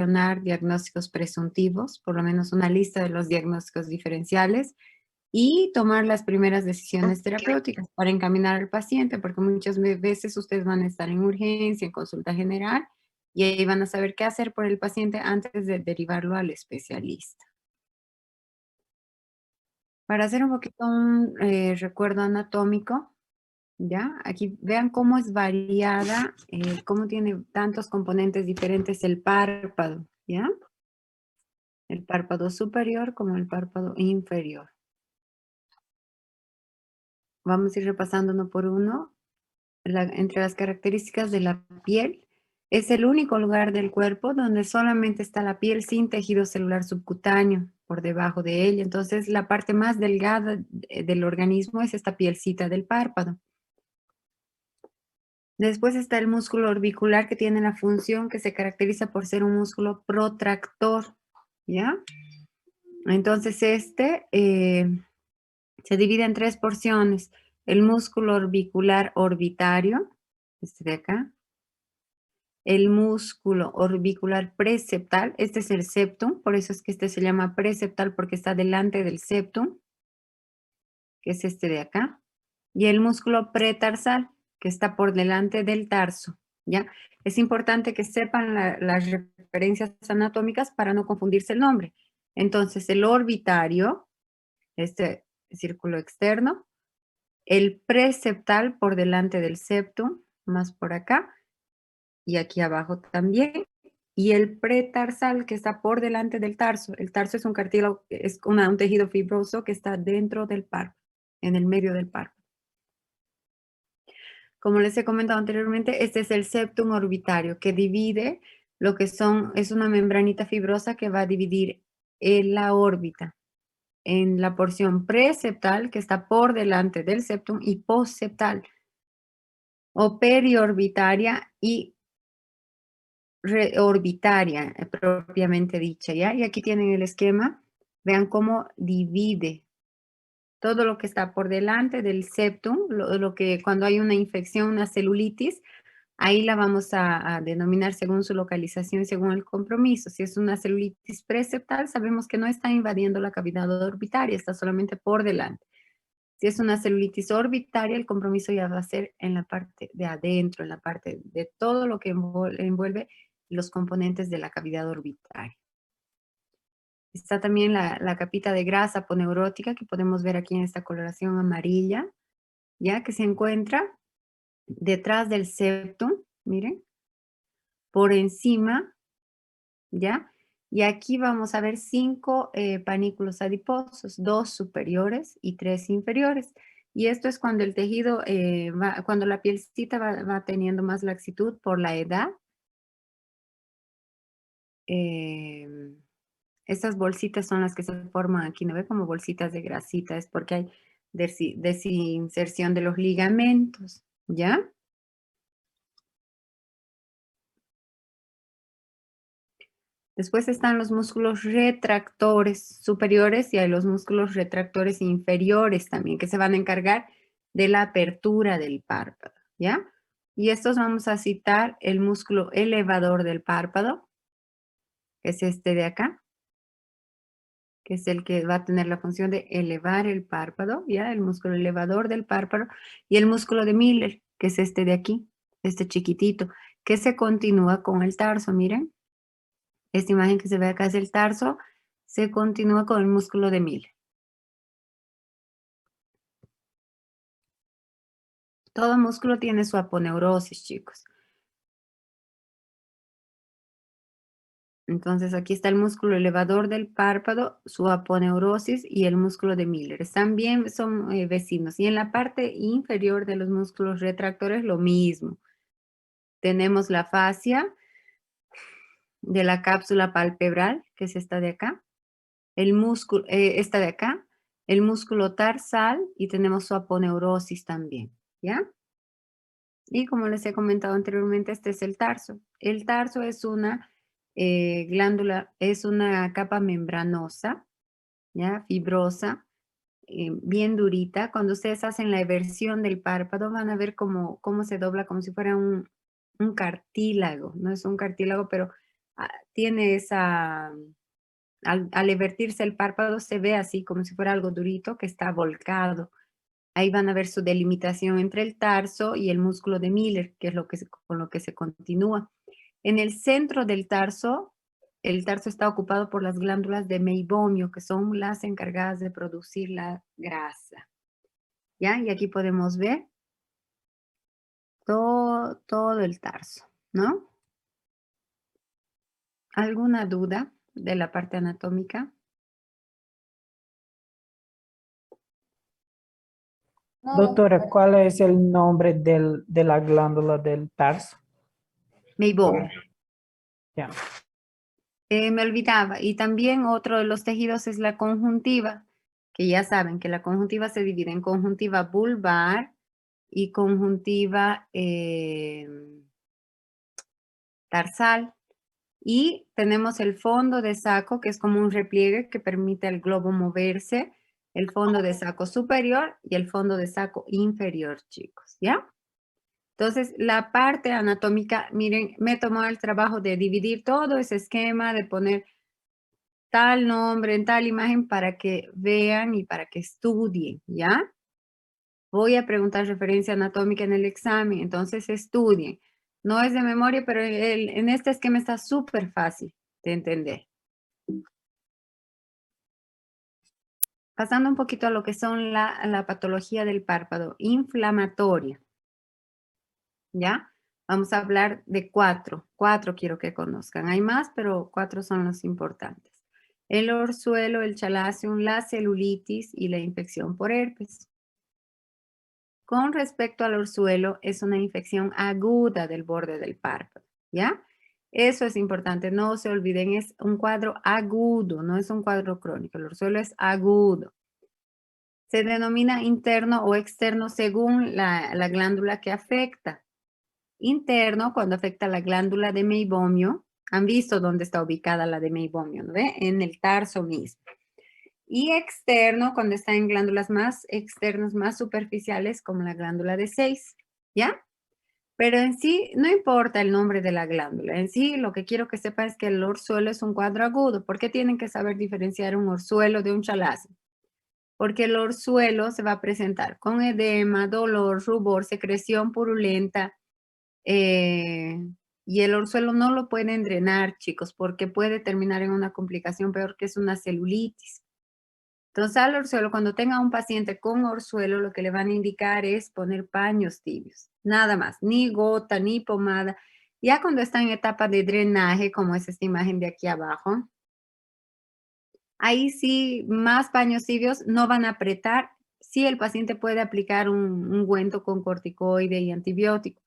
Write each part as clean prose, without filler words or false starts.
seleccionar diagnósticos presuntivos, por lo menos una lista de los diagnósticos diferenciales, y tomar las primeras decisiones terapéuticas para encaminar al paciente, porque muchas veces ustedes van a estar en urgencia, en consulta general, y ahí van a saber qué hacer por el paciente antes de derivarlo al especialista. Para hacer un poquito un recuerdo anatómico, ¿ya? Aquí vean cómo es variada, cómo tiene tantos componentes diferentes el párpado, ¿ya? El párpado superior como el párpado inferior. Vamos a ir repasando uno por uno. Entre las características de la piel, es el único lugar del cuerpo donde solamente está la piel sin tejido celular subcutáneo por debajo de ella. Entonces, la parte más delgada del organismo es esta pielcita del párpado. Después está el músculo orbicular, que tiene la función que se caracteriza por ser un músculo protractor, ¿ya? Entonces, se divide en tres porciones. El músculo orbicular orbitario, este de acá. El músculo orbicular preceptal, este es el septum, por eso es que este se llama preceptal, porque está delante del septum, que es este de acá. Y el músculo pretarsal, que está por delante del tarso, ¿ya? Es importante que sepan las referencias anatómicas para no confundirse el nombre. Entonces, el orbitario, este círculo externo, el preceptal por delante del septum, más por acá, y aquí abajo también, y el pretarsal que está por delante del tarso. El tarso es un cartílago, es un tejido fibroso que está dentro del párpado, en el medio del párpado. Como les he comentado anteriormente, este es el septum orbitario, que divide lo que es una membranita fibrosa que va a dividir la órbita en la porción preseptal, que está por delante del septum, y postseptal, o periorbitaria y orbitaria, propiamente dicha, ¿ya? Y aquí tienen el esquema. Vean cómo divide todo lo que está por delante del septum, lo que cuando hay una infección, una celulitis, ahí la vamos a denominar según su localización y según el compromiso. Si es una celulitis preseptal, sabemos que no está invadiendo la cavidad orbitaria, está solamente por delante. Si es una celulitis orbitaria, el compromiso ya va a ser en la parte de adentro, en la parte de todo lo que envuelve los componentes de la cavidad orbitaria. Está también la capita de grasa aponeurótica que podemos ver aquí en esta coloración amarilla, ya que se encuentra detrás del septum, miren, por encima, ¿ya? Y aquí vamos a ver 5 panículos adiposos, 2 superiores y 3 inferiores. Y esto es cuando el tejido, cuando la pielcita va teniendo más laxitud por la edad. Estas bolsitas son las que se forman aquí, ¿no ve? Como bolsitas de grasita, es porque hay desinserción de los ligamentos, ¿ya? Después están los músculos retractores superiores y hay los músculos retractores inferiores también, que se van a encargar de la apertura del párpado, ¿ya? Y estos vamos a citar el músculo elevador del párpado, que es este de acá, que es el que va a tener la función de elevar el párpado, ¿ya? El músculo elevador del párpado, y el músculo de Miller, que es este de aquí, este chiquitito, que se continúa con el tarso, miren. Esta imagen que se ve acá es el tarso, se continúa con el músculo de Miller. Todo músculo tiene su aponeurosis, chicos. Entonces, aquí está el músculo elevador del párpado, su aponeurosis y el músculo de Miller. Están bien, son vecinos. Y en la parte inferior de los músculos retractores, lo mismo. Tenemos la fascia de la cápsula palpebral, que es esta de acá. El músculo, esta de acá. El músculo tarsal y tenemos su aponeurosis también, ¿ya? Y como les he comentado anteriormente, este es el tarso. El tarso es una glándula, es una capa membranosa, ¿ya? Fibrosa, bien durita. Cuando ustedes hacen la eversión del párpado, van a ver cómo se dobla como si fuera un cartílago. No es un cartílago, pero tiene esa, al invertirse el párpado se ve así como si fuera algo durito que está volcado. Ahí van a ver su delimitación entre el tarso y el músculo de Miller, que es con lo que se continúa. En el centro del tarso, el tarso está ocupado por las glándulas de meibomio, que son las encargadas de producir la grasa. ¿Ya? Y aquí podemos ver todo el tarso, ¿no? ¿Alguna duda de la parte anatómica? Doctora, ¿cuál es el nombre de la glándula del tarso? Meibomio. Ya. Me olvidaba. Y también otro de los tejidos es la conjuntiva, que ya saben que la conjuntiva se divide en conjuntiva vulvar y conjuntiva tarsal. Y tenemos el fondo de saco, que es como un repliegue que permite al globo moverse, el fondo de saco superior y el fondo de saco inferior, chicos, ¿ya? Entonces, la parte anatómica, miren, me he tomado el trabajo de dividir todo ese esquema, de poner tal nombre en tal imagen para que vean y para que estudien, ¿ya? Voy a preguntar referencia anatómica en el examen, entonces estudien. No es de memoria, pero en este esquema está súper fácil de entender. Pasando un poquito a lo que son la patología del párpado, inflamatoria, ¿ya? Vamos a hablar de cuatro quiero que conozcan. Hay más, pero 4 son los importantes. El orzuelo, el chalazion, la celulitis y la infección por herpes. Con respecto al orzuelo, es una infección aguda del borde del párpado, ¿ya? Eso es importante, no se olviden, es un cuadro agudo, no es un cuadro crónico, el orzuelo es agudo. Se denomina interno o externo según la glándula que afecta. Interno cuando afecta la glándula de meibomio. Han visto dónde está ubicada la de meibomio, ¿no ve? En el tarso mismo. Y externo cuando está en glándulas más externas, más superficiales, como la glándula de 6, ¿ya? Pero en sí, no importa el nombre de la glándula. En sí, lo que quiero que sepan es que el orzuelo es un cuadro agudo. ¿Por qué tienen que saber diferenciar un orzuelo de un chalazo? Porque el orzuelo se va a presentar con edema, dolor, rubor, secreción purulenta, y el orzuelo no lo pueden drenar, chicos, porque puede terminar en una complicación peor que es una celulitis. Entonces, al orzuelo, cuando tenga un paciente con orzuelo, lo que le van a indicar es poner paños tibios, nada más, ni gota, ni pomada. Ya cuando está en etapa de drenaje, como es esta imagen de aquí abajo, ahí sí, más paños tibios no van a apretar. Sí, el paciente puede aplicar un ungüento con corticoide y antibiótico,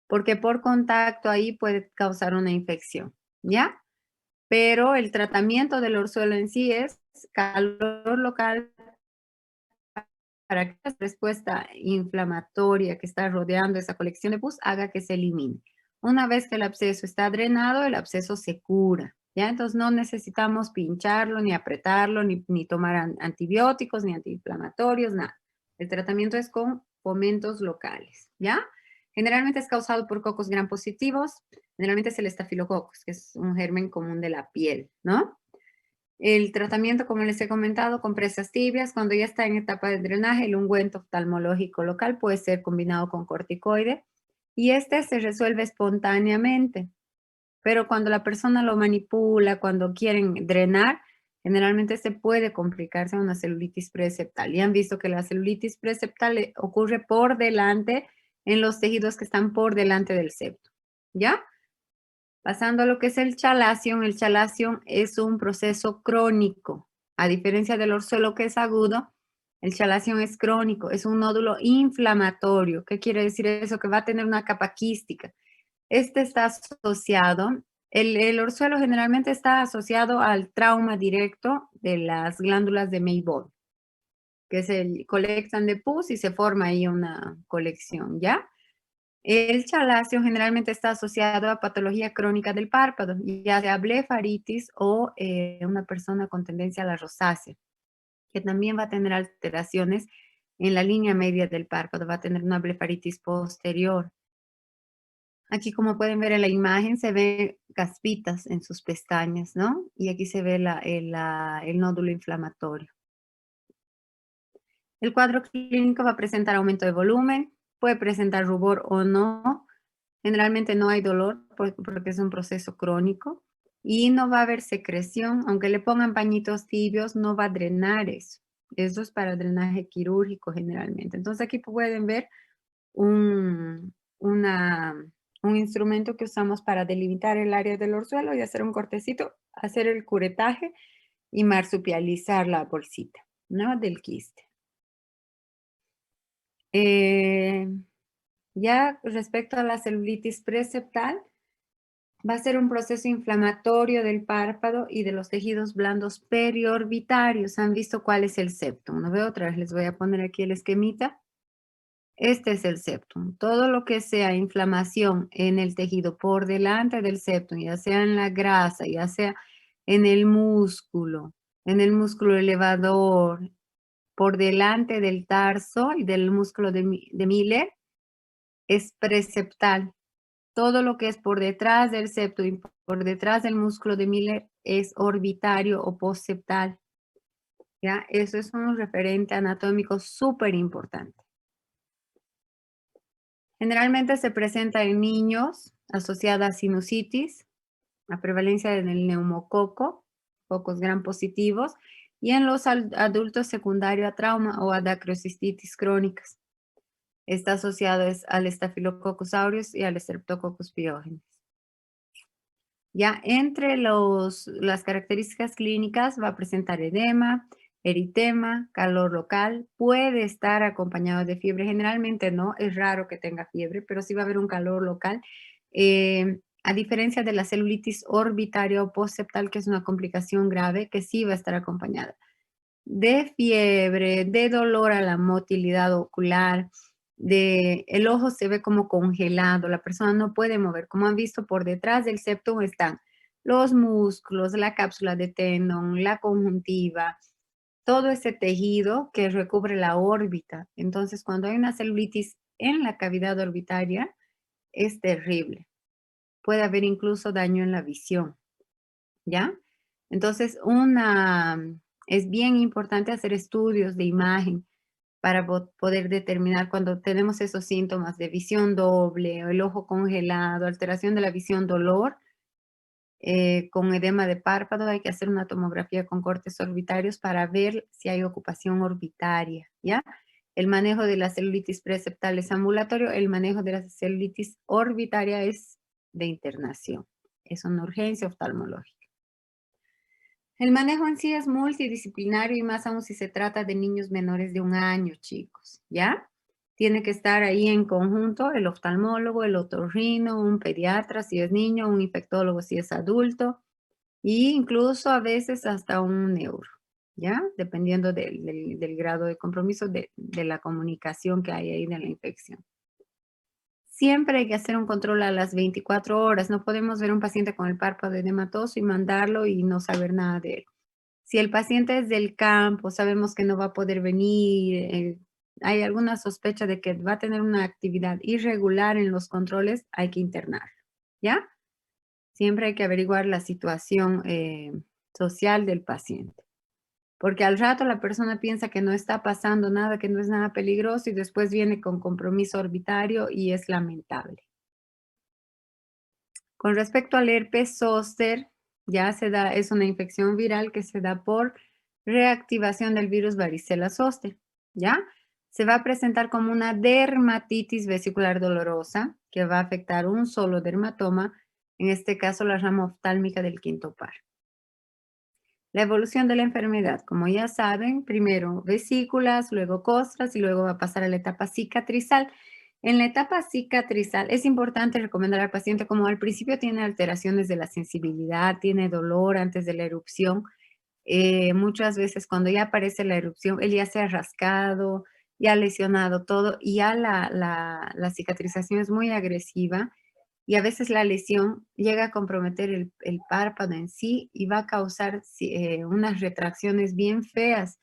porque por contacto ahí puede causar una infección, ¿ya? Pero el tratamiento del orzuelo en sí es calor local para que la respuesta inflamatoria que está rodeando esa colección de pus haga que se elimine. Una vez que el absceso está drenado, el absceso se cura, ¿ya? Entonces no necesitamos pincharlo, ni apretarlo, ni tomar antibióticos, ni antiinflamatorios, nada. El tratamiento es con fomentos locales, ¿ya? Generalmente es causado por cocos gram positivos, generalmente es el estafilococos, que es un germen común de la piel, ¿no? El tratamiento, como les he comentado, con presas tibias, cuando ya está en etapa de drenaje, el ungüento oftalmológico local puede ser combinado con corticoide y este se resuelve espontáneamente. Pero cuando la persona lo manipula, cuando quieren drenar, generalmente se puede complicarse una celulitis preseptal. Y han visto que la celulitis preseptal ocurre por delante en los tejidos que están por delante del septo. ¿Ya? Pasando a lo que es el chalazion es un proceso crónico. A diferencia del orzuelo que es agudo, el chalazion es crónico, es un nódulo inflamatorio. ¿Qué quiere decir eso? Que va a tener una capa quística. Este está asociado, el orzuelo generalmente está asociado al trauma directo de las glándulas de Meibol, que se colectan de pus y se forma ahí una colección, ¿ya? El chalacio generalmente está asociado a patología crónica del párpado, ya sea blefaritis o una persona con tendencia a la rosácea, que también va a tener alteraciones en la línea media del párpado, va a tener una blefaritis posterior. Aquí, como pueden ver en la imagen, se ven caspitas en sus pestañas, ¿no? Y aquí se ve el nódulo inflamatorio. El cuadro clínico va a presentar aumento de volumen, puede presentar rubor o no. Generalmente no hay dolor porque es un proceso crónico y no va a haber secreción. Aunque le pongan pañitos tibios, no va a drenar eso. Eso es para drenaje quirúrgico generalmente. Entonces aquí pueden ver un, una- un instrumento que usamos para delimitar el área del orzuelo y hacer un cortecito, hacer el curetaje y marsupializar la bolsita, ¿no? Del quiste. Eh, ya respecto a la celulitis preseptal, va a ser un proceso inflamatorio del párpado y de los tejidos blandos periorbitarios. ¿Han visto cuál es el septum? ¿No veo? Otra vez les voy a poner aquí el esquemita. Este es el septum. Todo lo que sea inflamación en el tejido por delante del septum, ya sea en la grasa, ya sea en el músculo elevador, por delante del tarso y del músculo de Miller, es preseptal. Todo lo que es por detrás del septum y por detrás del músculo de Miller es orbitario o postseptal. ¿Ya? Eso es un referente anatómico súper importante. Generalmente se presenta en niños asociada a sinusitis, a prevalencia del neumococo, focos gram positivos, y en los adultos secundario a trauma o a dacrocistitis crónicas. Está asociado al Staphylococcus aureus y al Streptococcus pyogenes. Ya entre las características clínicas va a presentar edema, eritema, calor local, puede estar acompañado de fiebre, generalmente no, es raro que tenga fiebre, pero sí va a haber un calor local. A diferencia de la celulitis orbitaria o postseptal, que es una complicación grave, que sí va a estar acompañada de fiebre, de dolor a la motilidad ocular, el ojo se ve como congelado, la persona no puede mover. Como han visto, por detrás del septum están los músculos, la cápsula de tendón, la conjuntiva, todo ese tejido que recubre la órbita. Entonces, cuando hay una celulitis en la cavidad orbitaria, es terrible. Puede haber incluso daño en la visión, ¿ya? Entonces, es bien importante hacer estudios de imagen para poder determinar cuando tenemos esos síntomas de visión doble, o el ojo congelado, alteración de la visión, dolor, con edema de párpado, hay que hacer una tomografía con cortes orbitarios para ver si hay ocupación orbitaria, ¿ya? El manejo de la celulitis preseptal es ambulatorio, el manejo de la celulitis orbitaria es de internación, es una urgencia oftalmológica. El manejo en sí es multidisciplinario y más aún si se trata de niños menores de 1 año, chicos, ¿ya? Tiene que estar ahí en conjunto el oftalmólogo, el otorrino, un pediatra si es niño, un infectólogo si es adulto, e incluso a veces hasta un neuro, ¿ya? Dependiendo del grado de compromiso de la comunicación que hay ahí de la infección. Siempre hay que hacer un control a las 24 horas. No podemos ver a un paciente con el párpado edematoso y mandarlo y no saber nada de él. Si el paciente es del campo, sabemos que no va a poder venir, hay alguna sospecha de que va a tener una actividad irregular en los controles, hay que internarlo, ¿ya? Siempre hay que averiguar la situación social del paciente. Porque al rato la persona piensa que no está pasando nada, que no es nada peligroso y después viene con compromiso orbitario y es lamentable. Con respecto al herpes zóster, es una infección viral que se da por reactivación del virus varicela zoster, ¿ya? Se va a presentar como una dermatitis vesicular dolorosa que va a afectar un solo dermatoma, en este caso la rama oftálmica del quinto par. La evolución de la enfermedad, como ya saben, primero vesículas, luego costras y luego va a pasar a la etapa cicatrizal. En la etapa cicatrizal es importante recomendar al paciente como al principio tiene alteraciones de la sensibilidad, tiene dolor antes de la erupción. Muchas veces cuando ya aparece la erupción, él ya se ha rascado, ya ha lesionado todo y ya la cicatrización es muy agresiva y a veces la lesión llega a comprometer el párpado en sí y va a causar unas retracciones bien feas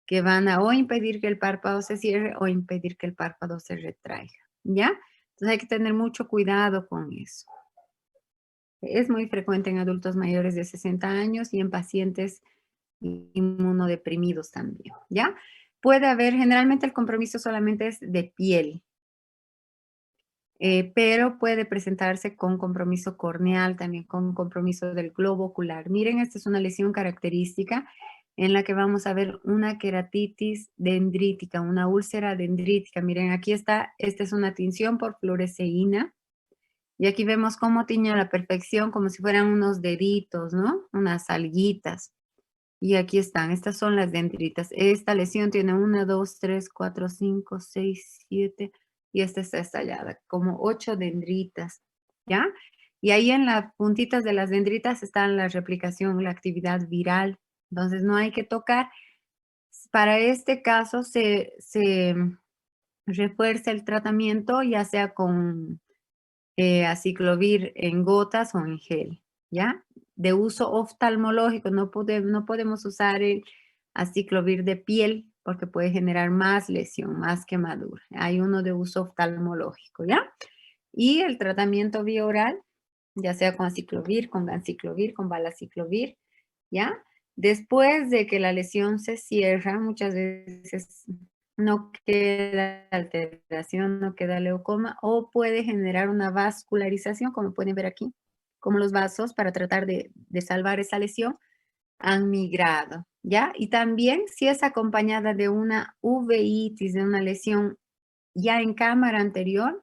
que van a o impedir que el párpado se cierre o impedir que el párpado se retraiga, ¿ya? Entonces hay que tener mucho cuidado con eso. Es muy frecuente en adultos mayores de 60 años y en pacientes inmunodeprimidos también, ¿ya? Puede haber, generalmente el compromiso solamente es de piel, pero puede presentarse con compromiso corneal, también con compromiso del globo ocular. Miren, esta es una lesión característica en la que vamos a ver una queratitis dendrítica, una úlcera dendrítica. Miren, aquí está, esta es una tinción por fluoresceína. Y aquí vemos cómo tiñe a la perfección, como si fueran unos deditos, ¿no? Unas alguitas. Y aquí están, estas son las dendritas. Esta lesión tiene 1, 2, 3, 4, 5, 6, 7, y esta está estallada, como 8 dendritas, ¿ya? Y ahí en las puntitas de las dendritas están la replicación, la actividad viral. Entonces no hay que tocar. Para este caso se refuerza el tratamiento, ya sea con aciclovir en gotas o en gel, ¿ya? De uso oftalmológico, no podemos usar el aciclovir de piel porque puede generar más lesión, más quemadura. Hay uno de uso oftalmológico, ¿ya? Y el tratamiento vía oral, ya sea con aciclovir, con ganciclovir, con valaciclovir, ¿ya? Después de que la lesión se cierra, muchas veces no queda alteración, no queda leucoma, o puede generar una vascularización, como pueden ver aquí, como los vasos para tratar de salvar esa lesión han migrado, ¿ya? Y también si es acompañada de una uveitis, de una lesión ya en cámara anterior,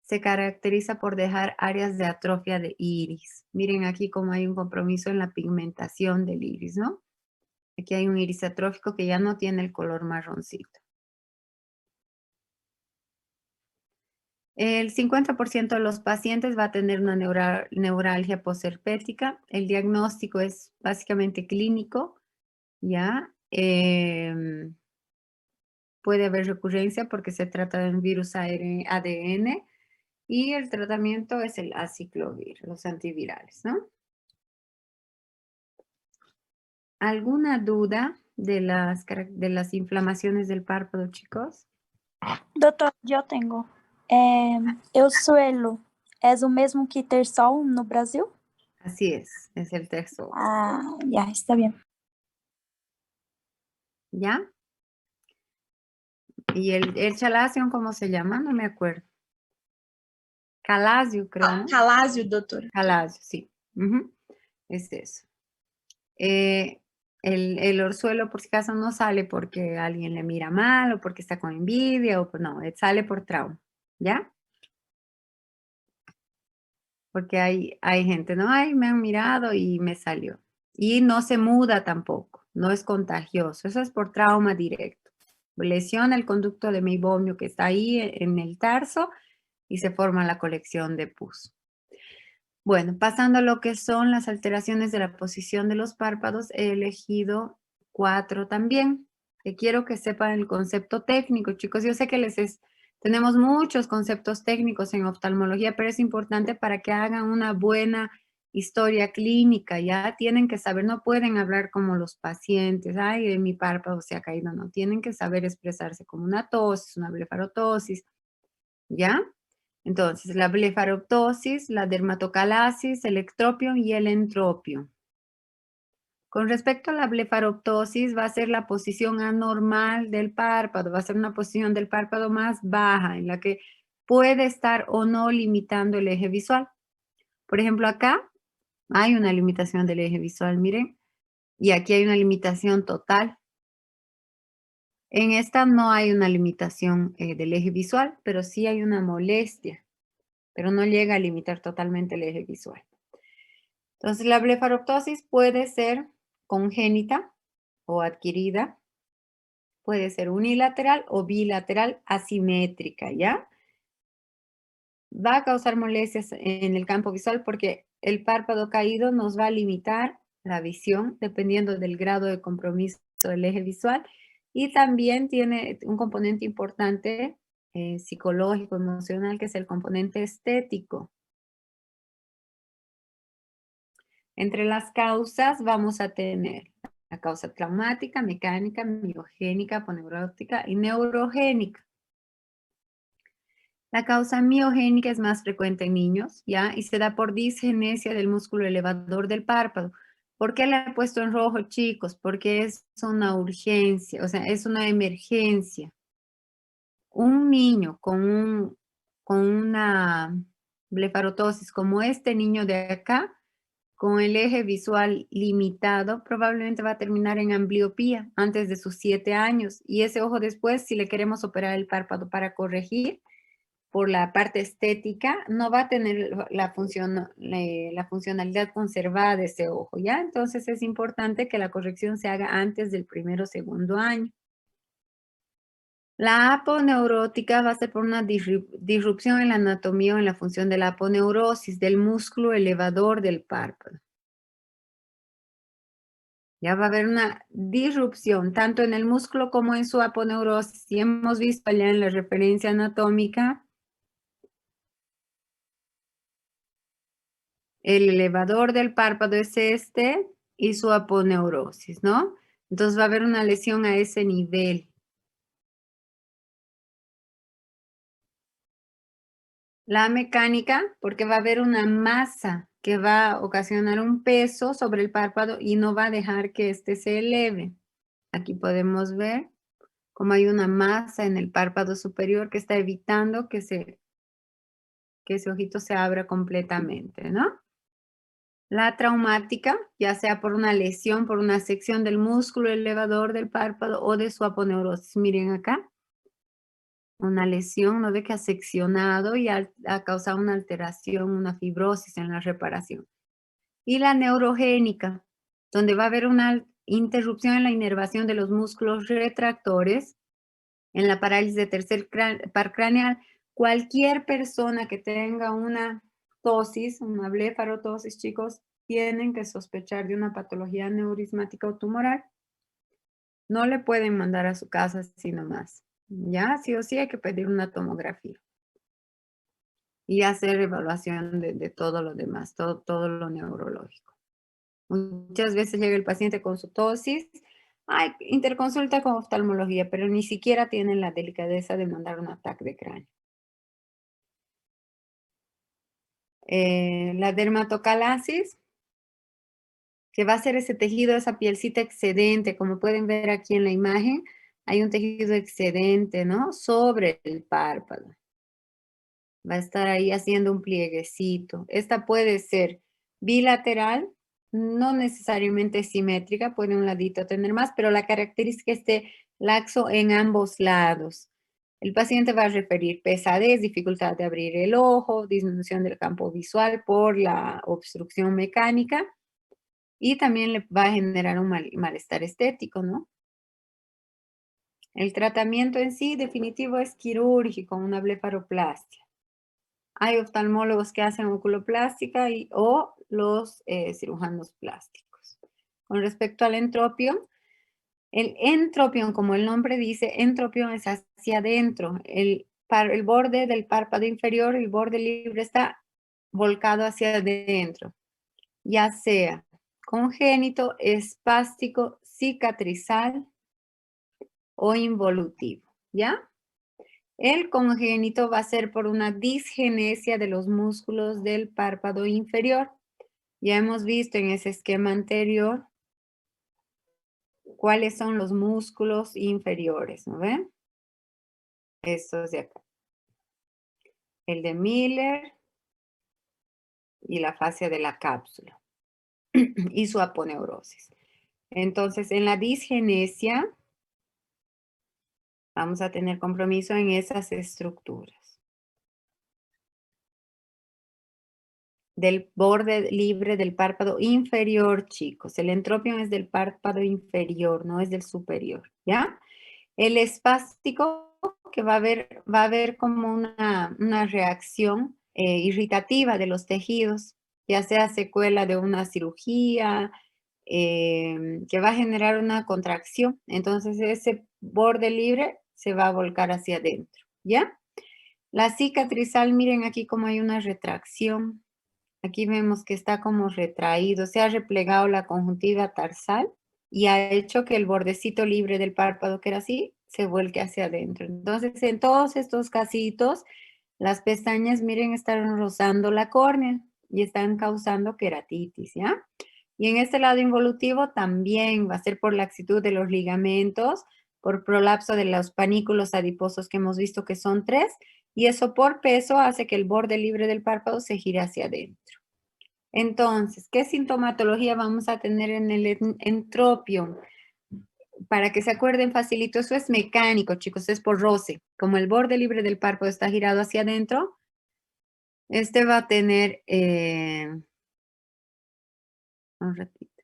se caracteriza por dejar áreas de atrofia de iris. Miren aquí cómo hay un compromiso en la pigmentación del iris, ¿no? Aquí hay un iris atrófico que ya no tiene el color marroncito. El 50% de los pacientes va a tener una neuralgia posherpética. El diagnóstico es básicamente clínico, ¿ya? Puede haber recurrencia porque se trata de un virus ADN y el tratamiento es el aciclovir, los antivirales, ¿no? ¿Alguna duda de las inflamaciones del párpado, chicos? Doutor, eu tenho. Eu suelo é o mesmo que ter sol no Brasil? Así es el terzo, Ah, ya, está bien. ¿ya? ¿Y el chalazion cómo se llama? No me acuerdo. Calásio, creo, ¿no? Calásio, doutora. Calásio, sí. Ujú. Es eso. El orzuelo, por si acaso, no sale porque alguien le mira mal o porque está con envidia, o no, sale por trauma, ¿ya? Porque hay gente, no, ay, me han mirado y me salió. Y no se muda tampoco, no es contagioso, eso es por trauma directo. Lesiona el conducto de meibomio que está ahí en el tarso y se forma la colección de pus. Bueno, pasando a lo que son las alteraciones de la posición de los párpados, he elegido 4 también, que quiero que sepan el concepto técnico, chicos. Yo sé que tenemos muchos conceptos técnicos en oftalmología, pero es importante para que hagan una buena historia clínica, ya tienen que saber, no pueden hablar como los pacientes, ay, de mi párpado se ha caído, no, tienen que saber expresarse como una tosis, una blefarotosis, ¿ya? Entonces, la blefaroptosis, la dermatocalasis, el ectropion y el entropion. Con respecto a la blefaroptosis, va a ser la posición anormal del párpado, va a ser una posición del párpado más baja, en la que puede estar o no limitando el eje visual. Por ejemplo, acá hay una limitación del eje visual, miren, y aquí hay una limitación total. En esta no hay una limitación del eje visual, pero sí hay una molestia, pero no llega a limitar totalmente el eje visual. Entonces, la blefaroptosis puede ser congénita o adquirida, puede ser unilateral o bilateral asimétrica, ¿ya? Va a causar molestias en el campo visual porque el párpado caído nos va a limitar la visión dependiendo del grado de compromiso del eje visual y también tiene un componente importante psicológico, emocional, que es el componente estético. Entre las causas vamos a tener la causa traumática, mecánica, miogénica, poneurótica y neurogénica. La causa miogénica es más frecuente en niños, ¿ya? Y se da por disgenesia del músculo elevador del párpado. ¿Por qué la he puesto en rojo, chicos? Porque es una urgencia, o sea, es una emergencia. Un niño con una blefarotosis como este niño de acá, con el eje visual limitado, probablemente va a terminar en ambliopía antes de sus 7 años. Y ese ojo después, si le queremos operar el párpado para corregir, por la parte estética, no va a tener la funcionalidad conservada de ese ojo, ¿ya? Entonces es importante que la corrección se haga antes del 1º o 2º año. La aponeurótica va a ser por una disrupción en la anatomía o en la función de la aponeurosis, del músculo elevador del párpado. Ya va a haber una disrupción tanto en el músculo como en su aponeurosis. Y hemos visto allá en la referencia anatómica el elevador del párpado es este y su aponeurosis, ¿no? Entonces va a haber una lesión a ese nivel. La mecánica, porque va a haber una masa que va a ocasionar un peso sobre el párpado y no va a dejar que este se eleve. Aquí podemos ver cómo hay una masa en el párpado superior que está evitando que ese ojito se abra completamente, ¿no? La traumática, ya sea por una lesión, por una sección del músculo elevador del párpado o de su aponeurosis. Miren acá, una lesión, ¿no ve que ha seccionado y ha causado una alteración, una fibrosis en la reparación? Y la neurogénica, donde va a haber una interrupción en la inervación de los músculos retractores, en la parálisis de tercer par craneal. Cualquier persona que tenga una tosis, una blefarotosis, chicos, tienen que sospechar de una patología neurismática o tumoral. No le pueden mandar a su casa así nomás. Ya, sí o sí hay que pedir una tomografía. Y hacer evaluación de todo lo demás, todo lo neurológico. Muchas veces llega el paciente con su tosis, ay, interconsulta con oftalmología, pero ni siquiera tienen la delicadeza de mandar un ataque de cráneo. La dermatocalasis, que va a ser ese tejido, esa pielcita excedente, como pueden ver aquí en la imagen, hay un tejido excedente, ¿no? Sobre el párpado. Va a estar ahí haciendo un plieguecito. Esta puede ser bilateral, no necesariamente simétrica, puede un ladito tener más, pero la característica esté laxo en ambos lados. El paciente va a referir pesadez, dificultad de abrir el ojo, disminución del campo visual por la obstrucción mecánica y también le va a generar un malestar estético, ¿no? El tratamiento en sí definitivo es quirúrgico, una blefaroplastia. Hay oftalmólogos que hacen oculoplástica o los cirujanos plásticos. Con respecto al entropión, el entropión, como el nombre dice, entropión es hacia adentro. El borde del párpado inferior, el borde libre está volcado hacia adentro, ya sea congénito, espástico, cicatrizal o involutivo, ¿ya? El congénito va a ser por una disgenesia de los músculos del párpado inferior. Ya hemos visto en ese esquema anterior cuáles son los músculos inferiores, ¿no ven? Estos de acá. El de Miller y la fascia de la cápsula y su aponeurosis. Entonces, en la disgenesia vamos a tener compromiso en esas estructuras. Del borde libre del párpado inferior, chicos. El entropión es del párpado inferior, no es del superior, ¿ya? El espástico, que va a haber como una reacción irritativa de los tejidos, ya sea secuela de una cirugía, que va a generar una contracción. Entonces, ese borde libre se va a volcar hacia adentro, ¿ya? La cicatrizal, miren aquí como hay una retracción. Aquí vemos que está como retraído, se ha replegado la conjuntiva tarsal y ha hecho que el bordecito libre del párpado, que era así, se vuelque hacia adentro. Entonces, en todos estos casitos, Las pestañas, miren, están rozando la córnea y están causando queratitis, ¿ya? Y en este lado involutivo también va a ser por laxitud de los ligamentos, por prolapso de los panículos adiposos que hemos visto que son 3, y eso por peso hace que el borde libre del párpado se gire hacia adentro. Entonces, ¿qué sintomatología vamos a tener en el entropion? Para que se acuerden facilito, eso es mecánico, chicos, es por roce. Como el borde libre del párpado está girado hacia adentro, este va a tener, un ratito.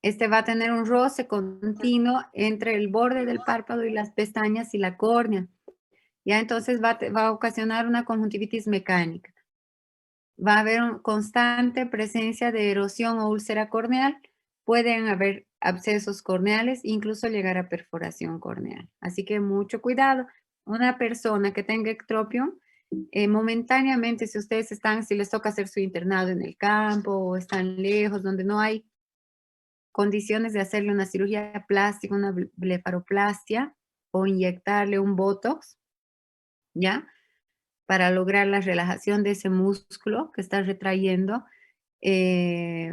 Este va a tener un roce continuo entre el borde del párpado y las pestañas y la córnea. Ya entonces va a ocasionar una conjuntivitis mecánica. Va a haber una constante presencia de erosión o úlcera corneal. Pueden haber abscesos corneales, incluso llegar a perforación corneal. Así que mucho cuidado. Una persona que tenga ectropion, momentáneamente, si ustedes están, si les toca hacer su internado en el campo o están lejos, donde no hay condiciones de hacerle una cirugía plástica, una blefaroplastia o inyectarle un botox, ¿ya? Para lograr la relajación de ese músculo que está retrayendo.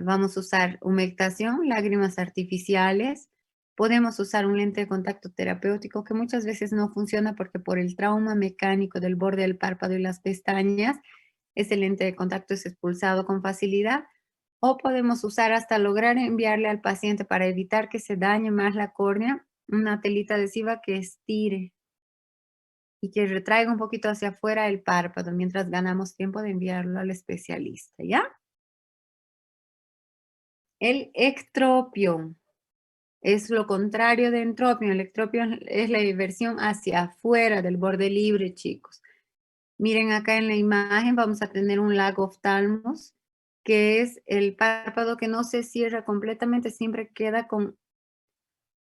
Vamos a usar humectación, lágrimas artificiales. Podemos usar un lente de contacto terapéutico que muchas veces no funciona porque por el trauma mecánico del borde del párpado y las pestañas, ese lente de contacto es expulsado con facilidad. O podemos usar hasta lograr enviarle al paciente para evitar que se dañe más la córnea, una telita adhesiva que estire y que retraiga un poquito hacia afuera el párpado mientras ganamos tiempo de enviarlo al especialista, ¿ya? El ectropion es lo contrario de entropion. El ectropion es la inversión hacia afuera del borde libre, chicos. Miren acá en la imagen vamos a tener un lago oftalmos, que es el párpado que no se cierra completamente, siempre queda con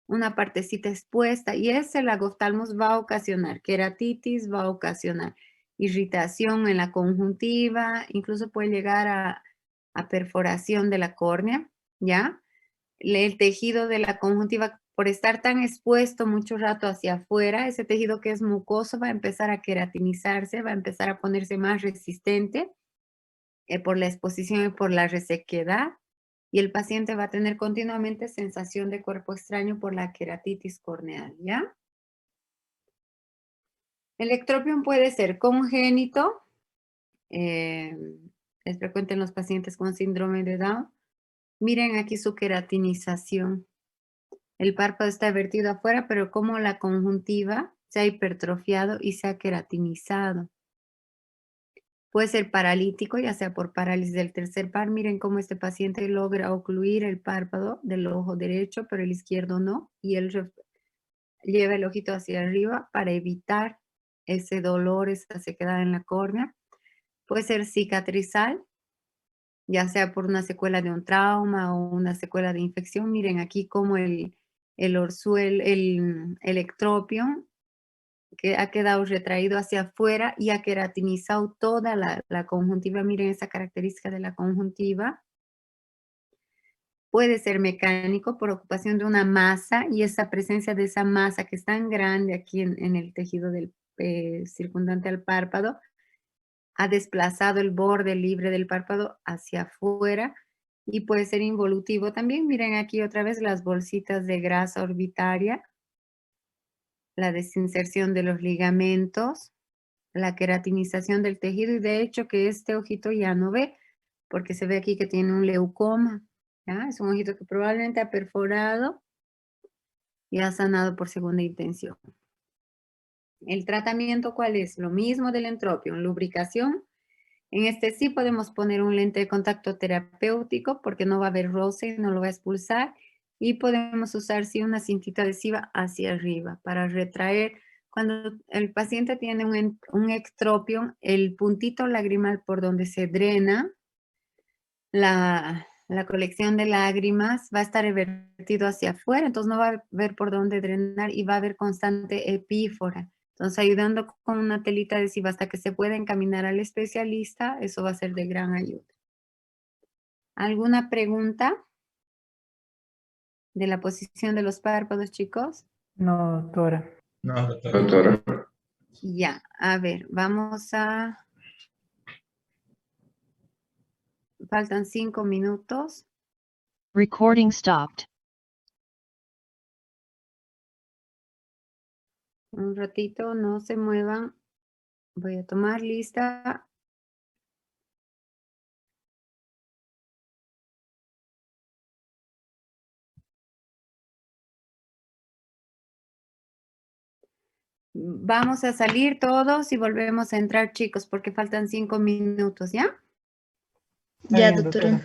una partecita expuesta, y ese lagoftalmos va a ocasionar queratitis, va a ocasionar irritación en la conjuntiva, incluso puede llegar a perforación de la córnea, ¿ya? El tejido de la conjuntiva, por estar tan expuesto mucho rato hacia afuera, ese tejido que es mucoso va a empezar a queratinizarse, va a empezar a ponerse más resistente por la exposición y por la resequedad, y el paciente va a tener continuamente sensación de cuerpo extraño por la queratitis corneal, ¿ya? El ectropion puede ser congénito, es frecuente en los pacientes con síndrome de Down. Miren aquí su queratinización. El párpado está vertido afuera, pero como la conjuntiva se ha hipertrofiado y se ha queratinizado. Puede ser paralítico, ya sea por parálisis del tercer par. Miren cómo este paciente logra ocluir el párpado del ojo derecho, pero el izquierdo no. Y él lleva el ojito hacia arriba para evitar ese dolor, esa sequedad en la córnea. Puede ser cicatrizal, ya sea por una secuela de un trauma o una secuela de infección. Miren aquí cómo el ectropion que ha quedado retraído hacia afuera y ha queratinizado toda la conjuntiva. Miren esa característica de la conjuntiva. Puede ser mecánico por ocupación de una masa, y esa presencia de esa masa que es tan grande aquí en el tejido del circundante al párpado ha desplazado el borde libre del párpado hacia afuera, y puede ser involutivo también. Miren aquí otra vez las bolsitas de grasa orbitaria, la desinserción de los ligamentos, la queratinización del tejido, y de hecho que este ojito ya no ve, porque se ve aquí que tiene un leucoma, ¿ya? Es un ojito que probablemente ha perforado y ha sanado por segunda intención. ¿El tratamiento cuál es? Lo mismo del entropion, lubricación. En este sí podemos poner un lente de contacto terapéutico porque no va a haber roce, no lo va a expulsar, y podemos usar sí una cintita adhesiva hacia arriba para retraer. Cuando el paciente tiene un ectropion, el puntito lagrimal por donde se drena la colección de lágrimas va a estar revertido hacia afuera, entonces no va a haber por dónde drenar y va a haber constante epífora. Entonces, ayudando con una telita adhesiva hasta que se pueda encaminar al especialista, eso va a ser de gran ayuda. ¿Alguna pregunta de la posición de los párpados, chicos? No, doctora. No, doctora. Ya, a ver, vamos a... Faltan 5 minutos. Recording stopped. Un ratito, no se muevan. Voy a tomar lista. Vamos a salir todos y volvemos a entrar, chicos, porque faltan 5 minutos, ¿ya? Está bien, doctora.